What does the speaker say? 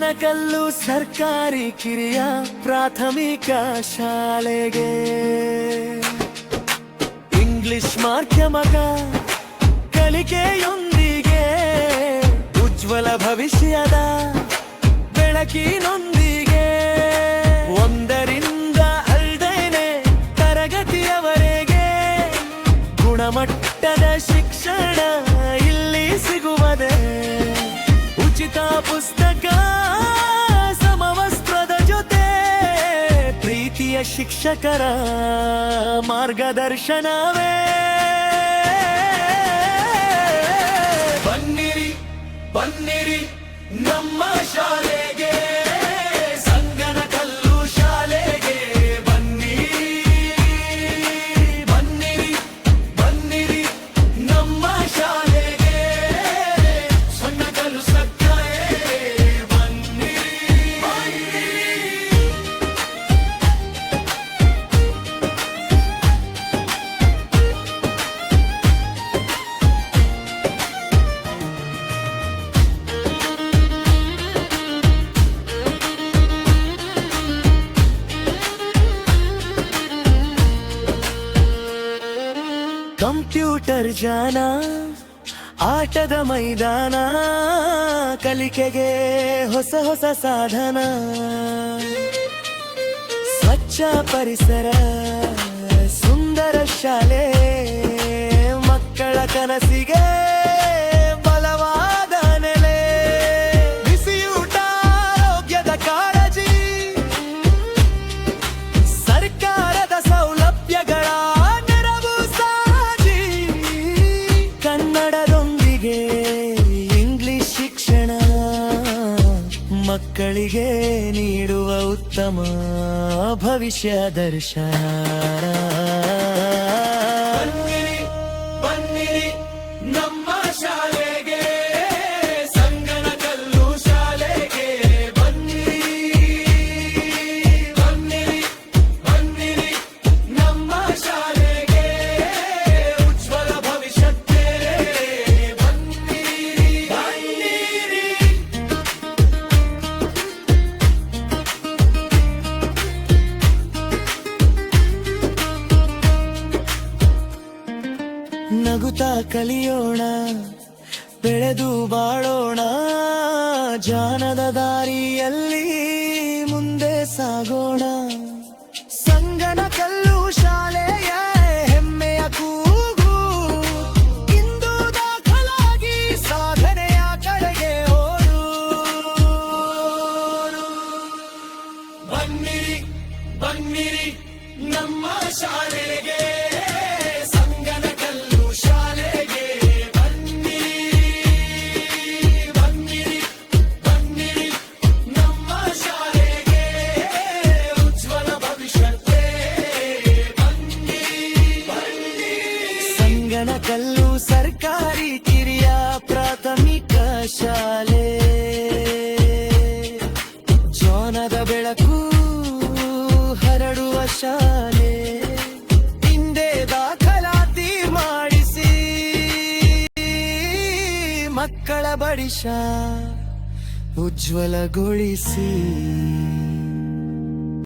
ಸಂಗನಕಲ್ಲು ಸರ್ಕಾರಿ ಕಿರಿಯ ಪ್ರಾಥಮಿಕ ಶಾಲೆಗೆ ಇಂಗ್ಲಿಷ್ ಮಾಧ್ಯಮದ ಕಲಿಕೆಯೊಂದಿಗೆ ಉಜ್ವಲ ಭವಿಷ್ಯದ ಬೆಳಕಿನೊಂದಿಗೆ 1ರಿಂದ 5ನೇ ತರಗತಿಯವರೆಗೆ ಗುಣಮಟ್ಟದ ಶಿಕ್ಷಣ ಇಲ್ಲಿ ಸಿಗುತ್ತದೆ. ಉಚಿತ ಪುಸ್ತಕ, ಸಮವಸ್ತ್ರದ ಜೊತೆ ಪ್ರೀತಿಯ ಶಿಕ್ಷಕರ ಮಾರ್ಗದರ್ಶನವೇ. ಬನ್ನಿರಿ ಬನ್ನಿರಿ ನಮ್ಮ ಶಾಲೆಗೆ, ಸಂಗನಕಲ್ಲು ಶಾಲೆಗೆ ಬನ್ನಿರಿ. ಬನ್ನಿರಿ ಬನ್ನಿರಿ ನಮ್ಮ ಶಾಲೆಗೆ, ಸಂಗನಕಲ್ಲು ಸರ್ಕಾರಿ ಬನ್ನಿರಿ. ಕಂಪ್ಯೂಟರ್ ಜಾನ, ಆಟದ ಮೈದಾನ, ಕಲಿಕೆಗೆ ಹೊಸ ಹೊಸ ಸಾಧನ, ಸ್ವಚ್ಛ ಪರಿಸರ, ಸುಂದರ ಶಾಲೆ, ಮಕ್ಕಳ ಕನಸಿಗೆ ಬಲವಾದ ನೆಲೆ. ಬಿಸಿಯೂಟ, ಆರೋಗ್ಯದ ಕಾಳಜಿ, ಸರ್ಕಾರದ ಸೌಲಭ್ಯಗಳ ನೆರವು ಸಾಜಿ. ಕನ್ನಡದೊಂದಿಗೆ ಇಂಗ್ಲಿಷ್ ಶಿಕ್ಷಣ ಮಕ್ಕಳಿಗೆ ನೀಡುವ ಉತ್ತಮ ಭವಿಷ್ಯ ದರ್ಶನ. ಬನ್ನಿರಿ ಬನ್ನಿರಿ ನಮ್ಮ ಶಾಲೆಗೆ, ಸಂಗನಕಲ್ಲು ಶಾಲೆಗೆ ಬನ್ನಿರಿ. ಬನ್ನಿರಿ ಬನ್ನಿರಿ ನಮ್ಮ ಶಾಲೆಗೆ, ಉಜ್ವಲ ಭವಿಷ್ಯಕ್ಕೆ ಬನ್ನಿರಿ. ಬನ್ನಿರಿ ನಗುತ್ತಾ ಕಲಿಯೋಣ, ಬೆಳೆದು ಬಾಳೋಣ, ಜ್ಞಾನದ ದಾರಿಯಲ್ಲಿ ಮುಂದೆ ಸಾಗೋಣ. ಸಂಗನಕಲ್ಲು ಶಾಲೆಯ ಹೆಮ್ಮೆಯ ಕೂಗು ಇಂದು ದಾಖಲಾಗಿ ಸಾಧನೆಯ ಕಡೆಗೆ ಓಡು. ಬನ್ನಿರಿ ಬನ್ನಿರಿ ನಮ್ಮ ಶಾಲೆಗೆ, ಸಂಗನಕಲ್ಲು ಶಾಲೆಗೆ ಬನ್ನಿರಿ. ಬನ್ನಿರಿ ಬನ್ನಿರಿ ನಮ್ಮ ಶಾಲೆಗೆ, ಉಜ್ವಲ ಭವಿಷ್ಯಕ್ಕೆ ಬನ್ನಿರಿ. ಸಂಗನಕಲ್ಲು ಸರ್ಕಾರಿ ಕಿರಿಯ ಪ್ರಾಥಮಿಕ ಶಾಲೆ, ಜ್ಞಾನದ ಬೆಳಕು ಹರಡುವ ಶಾಲೆ. ಹಿಂದೆ ದಾಖಲಾತಿ ಮಾಡಿಸಿ ಮಕ್ಕಳ ಭವಿಷ್ಯ ಉಜ್ವಲಗೊಳಿಸಿ.